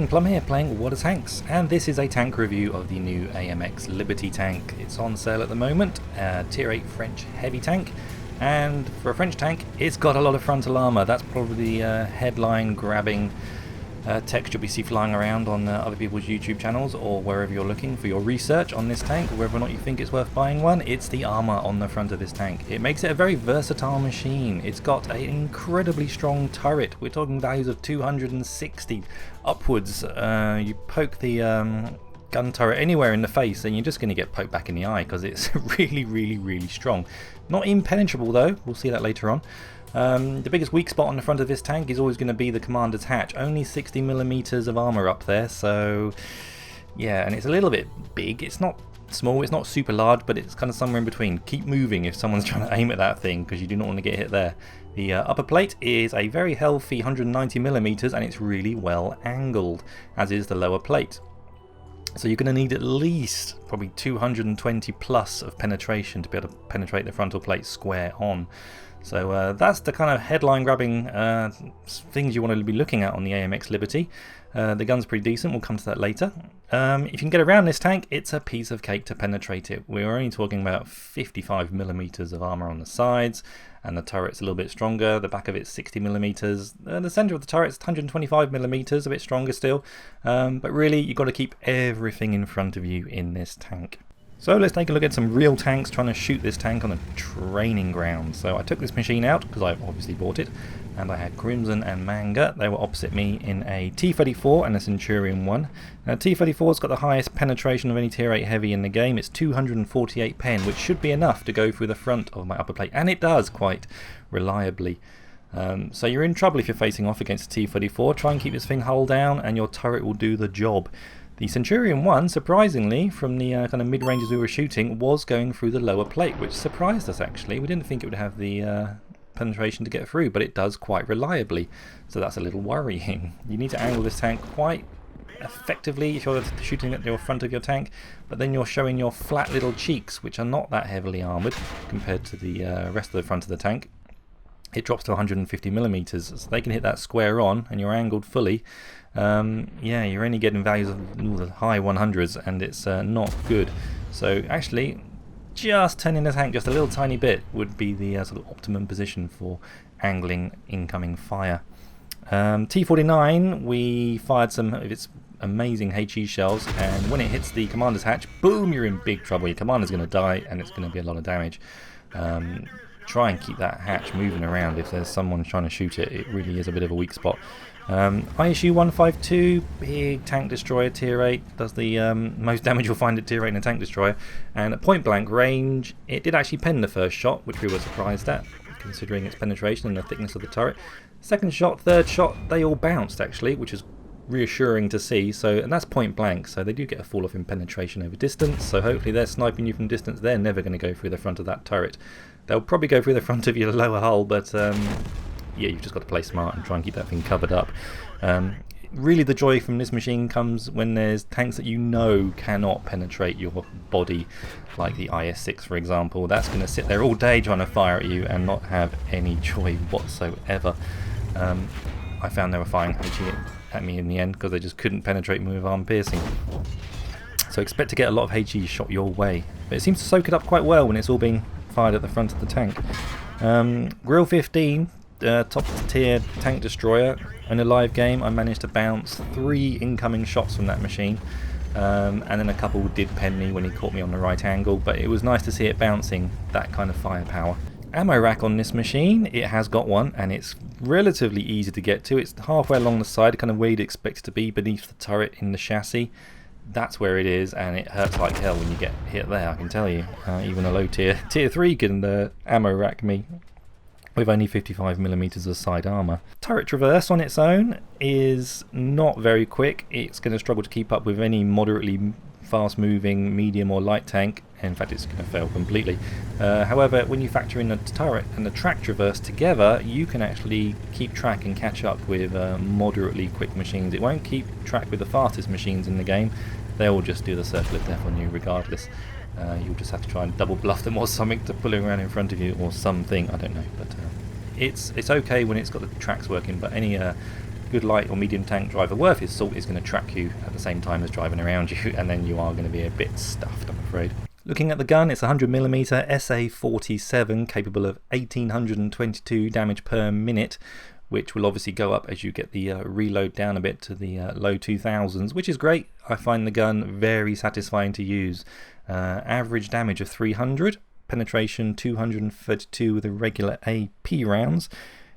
Plum here playing Water Tanks, and this is a tank review of the new AMX Liberty tank. It's on sale at the moment, tier 8 French heavy tank, and for a French tank it's got a lot of frontal armour. That's probably the headline grabbing text you'll be see flying around on other people's YouTube channels or wherever you're looking for your research on this tank, or whether or not you think it's worth buying one. It's the armour on the front of this tank. It makes it a very versatile machine. It's got an incredibly strong turret. We're talking values of 260 upwards. You poke the gun turret anywhere in the face and you're just going to get poked back in the eye because it's really strong. Not impenetrable though, we'll see that later on. The biggest weak spot on the front of this tank is always going to be the commander's hatch. Only 60mm of armour up there, so yeah, and it's a little bit big. It's not small, it's not super large, but it's kind of somewhere in between. Keep moving if someone's trying to aim at that thing, because you do not want to get hit there. The upper plate is a very healthy 190mm and it's really well angled, as is the lower plate. So you're going to need at least probably 220 plus of penetration to be able to penetrate the frontal plate square on. So that's the kind of headline grabbing things you want to be looking at on the AMX Liberty. The gun's pretty decent, we'll come to that later. If you can get around this tank, it's a piece of cake to penetrate it. We're only talking about 55mm of armour on the sides, and the turret's a little bit stronger. The back of it's 60mm. The centre of the turret's 125mm, a bit stronger still. But really, you've got to keep everything in front of you in this tank. So let's take a look at some real tanks trying to shoot this tank on a training ground. So I took this machine out because I obviously bought it, and I had Crimson and Manga. They were opposite me in a T-34 and a Centurion 1. Now T-34's got the highest penetration of any tier 8 heavy in the game. It's 248 pen, which should be enough to go through the front of my upper plate, and it does quite reliably. So you're in trouble if you're facing off against a T-34. Try and keep this thing hull down and your turret will do the job. The Centurion 1, surprisingly, from the kind of mid-ranges we were shooting, was going through the lower plate, which surprised us actually. We didn't think it would have the penetration to get through, but it does quite reliably, so that's a little worrying. You need to angle this tank quite effectively if you're shooting at the front of your tank, but then you're showing your flat little cheeks, which are not that heavily armoured compared to the rest of the front of the tank. It drops to 150mm, so they can hit that square on and you're angled fully. Yeah, you're only getting values of the high 100s and it's not good. So actually, just turning the tank just a little tiny bit would be the sort of optimum position for angling incoming fire. T-49, we fired some of its amazing HE shells, and when it hits the commander's hatch, boom, you're in big trouble. Your commander's going to die and it's going to be a lot of damage. Try and keep that hatch moving around if there's someone trying to shoot it. It really is a bit of a weak spot. ISU 152, big tank destroyer, tier 8, does the most damage you'll find at tier 8 in a tank destroyer, and at point blank range it did actually pen the first shot, which we were surprised at considering its penetration and the thickness of the turret. Second shot, third shot, they all bounced actually, which is reassuring to see. So, and that's point blank, so they do get a fall off in penetration over distance, so hopefully they're sniping you from distance. They're never going to go through the front of that turret. They'll probably go through the front of your lower hull, but yeah, you've just got to play smart and try and keep that thing covered up. Really the joy from this machine comes when there's tanks that you know cannot penetrate your body, like the IS-6 for example. That's going to sit there all day trying to fire at you and not have any joy whatsoever. I found they were firing HE at me in the end because they just couldn't penetrate me with arm piercing. So expect to get a lot of HE shot your way, but it seems to soak it up quite well when it's all being fired at the front of the tank. Grill 15, top tier tank destroyer. In a live game I managed to bounce 3 incoming shots from that machine, and then a couple did pen me when he caught me on the right angle, but it was nice to see it bouncing that kind of firepower. Ammo rack on this machine, it has got one and it's relatively easy to get to. It's halfway along the side, kind of where you'd expect it to be beneath the turret in the chassis. That's where it is, and it hurts like hell when you get hit there, I can tell you. Even a low tier 3 can ammo rack me with only 55mm of side armour. Turret traverse on its own is not very quick. It's going to struggle to keep up with any moderately fast moving medium or light tank. In fact, it's going to fail completely. However, when you factor in the turret and the track traverse together, you can actually keep track and catch up with moderately quick machines. It won't keep track with the fastest machines in the game. They'll just do the circle of death on you regardless. You'll just have to try and double bluff them or something to pull them around in front of you or something, I don't know. But it's okay when it's got the tracks working, but any good light or medium tank driver worth his salt is going to track you at the same time as driving around you, and then you are going to be a bit stuffed, I'm afraid. Looking at the gun, it's 100mm SA-47 capable of 1822 damage per minute, which will obviously go up as you get the reload down a bit to the low 2000s, which is great. I find the gun very satisfying to use. Average damage of 300, penetration 232 with the regular AP rounds.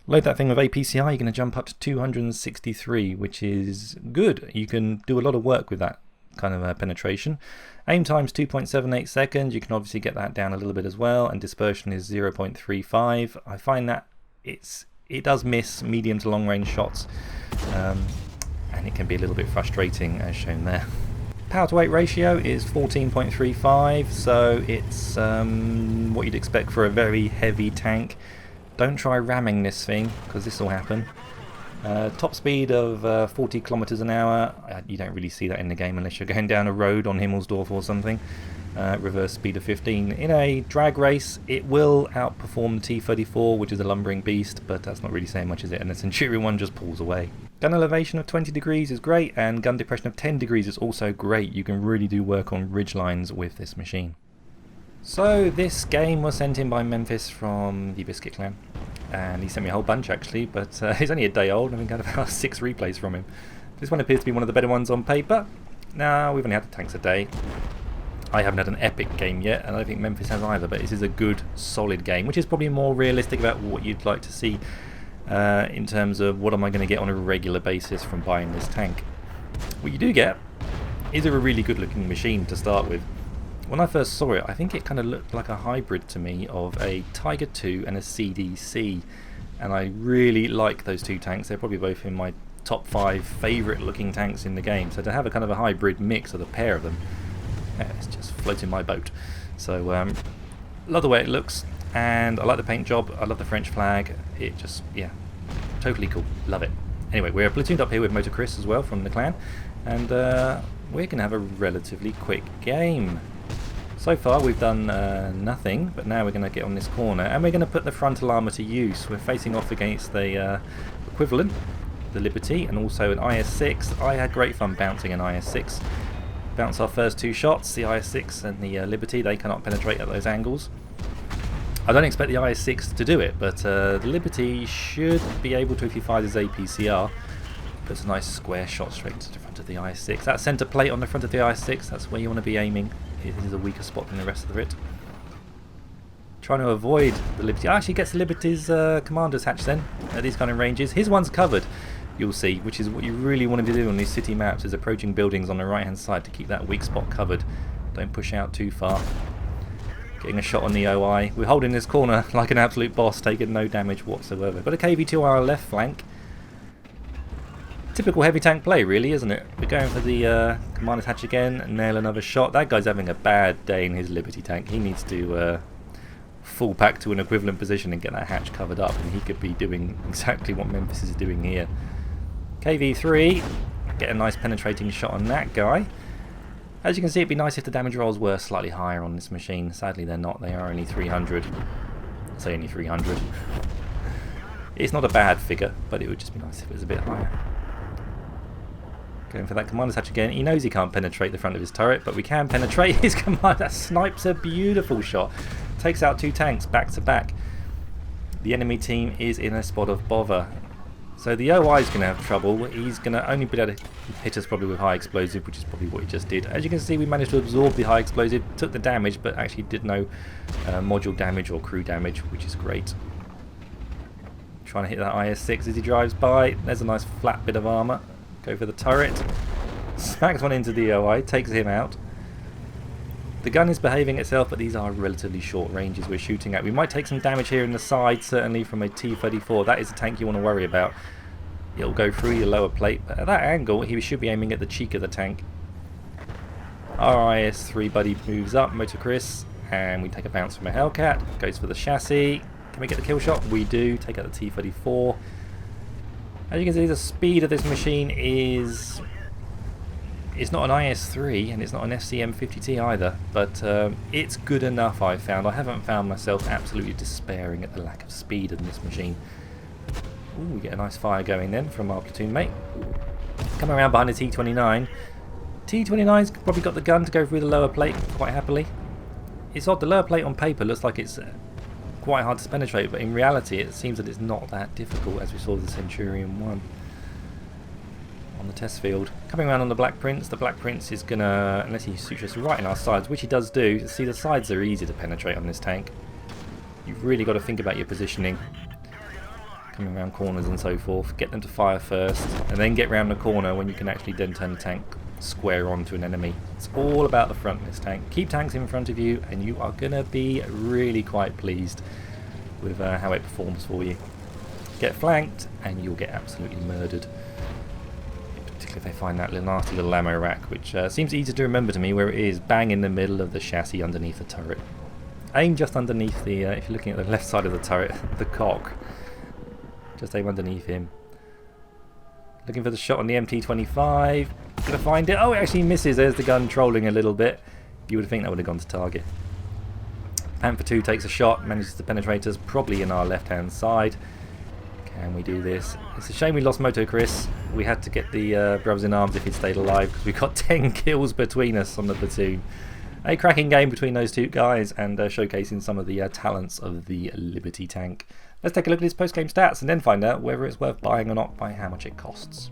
Load that thing with APCI, you're going to jump up to 263, which is good. You can do a lot of work with that kind of penetration. Aim time's 2.78 seconds. You can obviously get that down a little bit as well, and dispersion is 0.35. I find that it does miss medium to long range shots, and it can be a little bit frustrating as shown there. Power to weight ratio is 14.35, so it's what you'd expect for a very heavy tank. Don't try ramming this thing, because this will happen. Top speed of 40 kilometers an hour. You don't really see that in the game unless you're going down a road on Himmelsdorf or something. Reverse speed of 15. In a drag race, it will outperform the T-34, which is a lumbering beast, but that's not really saying much, is it? And the Centurion one just pulls away. Gun elevation of 20 degrees is great, and gun depression of 10 degrees is also great. You can really do work on ridge lines with this machine. So this game was sent in by Memphis from the Biscuit Clan, and he sent me a whole bunch actually, but he's only a day old and I've got about 6 replays from him. This one appears to be one of the better ones on paper. Now, we've only had the tanks a day. I haven't had an epic game yet, and I don't think Memphis has either, but this is a good, solid game, which is probably more realistic about what you'd like to see in terms of what am I going to get on a regular basis from buying this tank. What you do get is a really good looking machine to start with. When I first saw it, I think it kind of looked like a hybrid to me of a Tiger II and a CDC, and I really like those two tanks. They're probably both in my top 5 favourite looking tanks in the game, so to have a kind of a hybrid mix of the pair of them, it's just floating my boat. So love the way it looks, and I like the paint job. I love the French flag. It just, yeah, totally cool. Love it. Anyway, we're platooned up here with Motor Chris as well from the clan, and we're going to have a relatively quick game. So far we've done nothing, but now we're going to get on this corner and we're going to put the frontal armour to use. We're facing off against the equivalent, the Liberty, and also an IS-6. I had great fun bouncing an IS-6. Bounce our first 2 shots, the IS-6 and the Liberty, they cannot penetrate at those angles. I don't expect the IS-6 to do it, but the Liberty should be able to if he fires his APCR. Puts a nice square shot straight to the front of the IS-6. That centre plate on the front of the IS-6, that's where you want to be aiming. It is a weaker spot than the rest of it. Trying to avoid the Liberty. Actually gets the Liberty's commander's hatch then at these kind of ranges. His one's covered, you'll see, which is what you really want to do on these city maps, is approaching buildings on the right hand side to keep that weak spot covered. Don't push out too far. Getting a shot on the OI. We're holding this corner like an absolute boss, taking no damage whatsoever. Got a KV-2 on our left flank. Typical heavy tank play really, isn't it? We're going for the commander's hatch again, nail another shot. That guy's having a bad day in his Liberty tank. He needs to fall back to an equivalent position and get that hatch covered up, and he could be doing exactly what Memphis is doing here. KV-3, get a nice penetrating shot on that guy. As you can see, it'd be nice if the damage rolls were slightly higher on this machine. Sadly they're not, they are only 300. I'll say only 300. It's not a bad figure, but it would just be nice if it was a bit higher. Going for that commander's hatch again. He knows he can't penetrate the front of his turret, but we can penetrate his command. That snipes a beautiful shot. Takes out 2 tanks back to back. The enemy team is in a spot of bother. So the OI is going to have trouble. He's going to only be able to hit us probably with high explosive, which is probably what he just did. As you can see, we managed to absorb the high explosive, took the damage, but actually did no module damage or crew damage, which is great. Trying to hit that IS-6 as he drives by. There's a nice flat bit of armour. Go for the turret. Smacks one into the OI, takes him out. The gun is behaving itself, but these are relatively short ranges we're shooting at. We might take some damage here in the side, certainly from a T-34. That is a tank you want to worry about. It'll go through your lower plate, but at that angle he should be aiming at the cheek of the tank. Our IS-3 buddy moves up, Motor Chris, and we take a bounce from a Hellcat. Goes for the chassis. Can we get the kill shot? We do. Take out the T-34. As you can see, the speed of this machine is... It's not an IS-3 and it's not an FCM50T either, but it's good enough, I've found. I haven't found myself absolutely despairing at the lack of speed in this machine. Ooh, we get a nice fire going then from our platoon mate. Coming around behind the T-29. T-29's probably got the gun to go through the lower plate quite happily. It's odd, the lower plate on paper looks like it's quite hard to penetrate, but in reality it seems that it's not that difficult, as we saw with the Centurion 1 on the test field. Coming around on the Black Prince, the Black Prince is gonna, unless he shoots us right in our sides, which he does do, see the sides are easy to penetrate on this tank. You've really got to think about your positioning. Coming around corners and so forth, get them to fire first, and then get round the corner when you can actually then turn the tank square onto an enemy. It's all about the front in this tank. Keep tanks in front of you and you are going to be really quite pleased with how it performs for you. Get flanked and you'll get absolutely murdered. Particularly if they find that little nasty little ammo rack, which seems easy to remember to me, where it is bang in the middle of the chassis underneath the turret. Aim just underneath the, if you're looking at the left side of the turret, the cock. Just aim underneath him. Looking for the shot on the MT-25. Gonna find it. Oh, it actually misses. There's the gun trolling a little bit. You would think that would have gone to target. Panther 2 takes a shot, manages to penetrate us, probably in our left-hand side. Can we do this? It's a shame we lost Moto Chris. We had to get the brothers in arms if he'd stayed alive, because we got 10 kills between us on the platoon. A cracking game between those two guys, and showcasing some of the talents of the Liberty tank. Let's take a look at his post-game stats and then find out whether it's worth buying or not by how much it costs.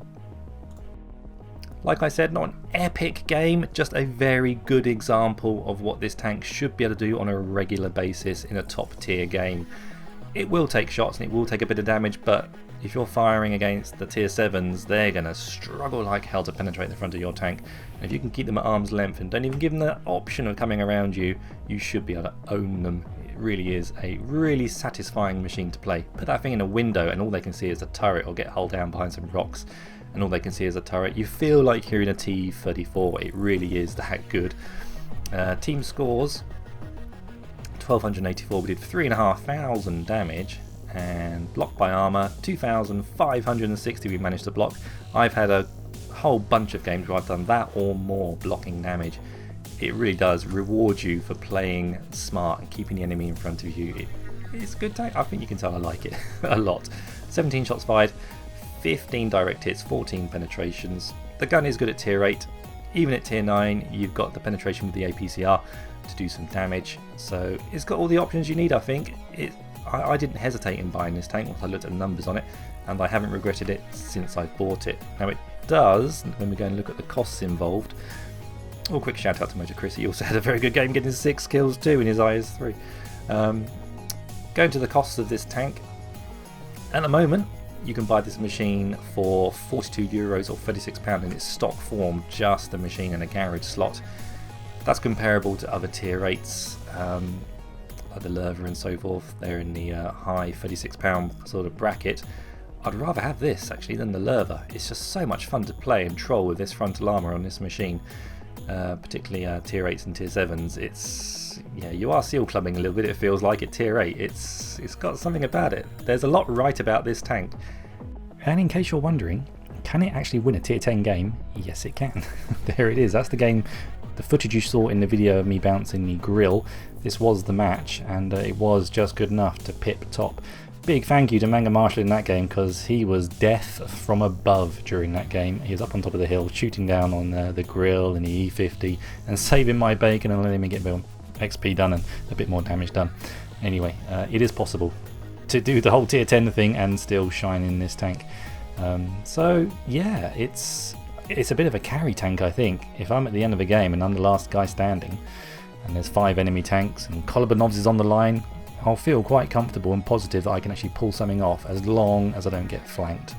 Like I said, not an epic game, just a very good example of what this tank should be able to do on a regular basis in a top tier game. It will take shots and it will take a bit of damage, but if you're firing against the tier 7s, they're going to struggle like hell to penetrate the front of your tank. And if you can keep them at arm's length and don't even give them the option of coming around you, you should be able to own them. It really is a really satisfying machine to play. Put that thing in a window and all they can see is a turret, or get hulled down behind some rocks and all they can see is a turret. You feel like you're in a T-34. It really is that good. Team scores 1284. We did 3,500 damage, and block by armor 2,560 we managed to block. I've had a whole bunch of games where I've done that or more blocking damage. It really does reward you for playing smart and keeping the enemy in front of you. It's a good tank. I think you can tell I like it a lot. 17 shots fired, 15 direct hits, 14 penetrations. The gun is good at tier 8. Even at tier 9 you've got the penetration with the APCR to do some damage. So it's got all the options you need, I think. I didn't hesitate in buying this tank once I looked at the numbers on it, and I haven't regretted it since I bought it. Now it does, when we go and look at the costs involved. Oh, quick shout out to Mojo Chris, he also had a very good game, getting 6 kills too in his IS-3. Going to the costs of this tank, at the moment you can buy this machine for €42 or £36 in its stock form, just the machine and a garage slot. That's comparable to other tier 8s, like the Lerva and so forth. They're in the high £36 sort of bracket. I'd rather have this actually than the Lerva. It's just so much fun to play and troll with this frontal armour on this machine, particularly tier 8s and tier 7s. It's, yeah, you are seal clubbing a little bit, it feels like, at tier 8. It's got something about it. There's a lot right about this tank. And in case you're wondering, can it actually win a tier 10 game? Yes it can. There it is, that's the game. The footage you saw in the video of me bouncing the grill, this was the match, and it was just good enough to pip top. Big thank you to Manga Marshall in that game, because he was death from above during that game. He was up on top of the hill shooting down on the grill and the E50 and saving my bacon and letting me get a bit of XP done and a bit more damage done. Anyway, it is possible to do the whole tier 10 thing and still shine in this tank. So yeah, it's a bit of a carry tank, I think. If I'm at the end of a game and I'm the last guy standing and there's 5 enemy tanks and Kolobanovs is on the line, I'll feel quite comfortable and positive that I can actually pull something off as long as I don't get flanked.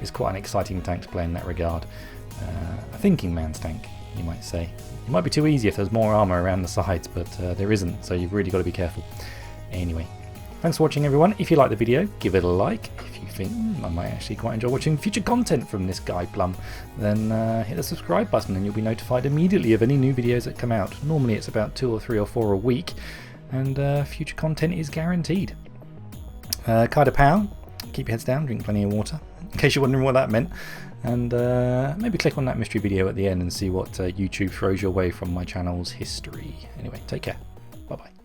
It's quite an exciting tank to play in that regard. A thinking man's tank, you might say. It might be too easy if there's more armour around the sides, but there isn't, so you've really got to be careful. Anyway, thanks for watching everyone. If you like the video, give it a like. If you think I might actually quite enjoy watching future content from this guy Plum, then hit the subscribe button and you'll be notified immediately of any new videos that come out. Normally it's about 2 or 3 or 4 a week, and future content is guaranteed. Kaida Pow, keep your heads down, drink plenty of water, in case you're wondering what that meant, and maybe click on that mystery video at the end and see what YouTube throws your way from my channel's history. Anyway, take care, bye bye.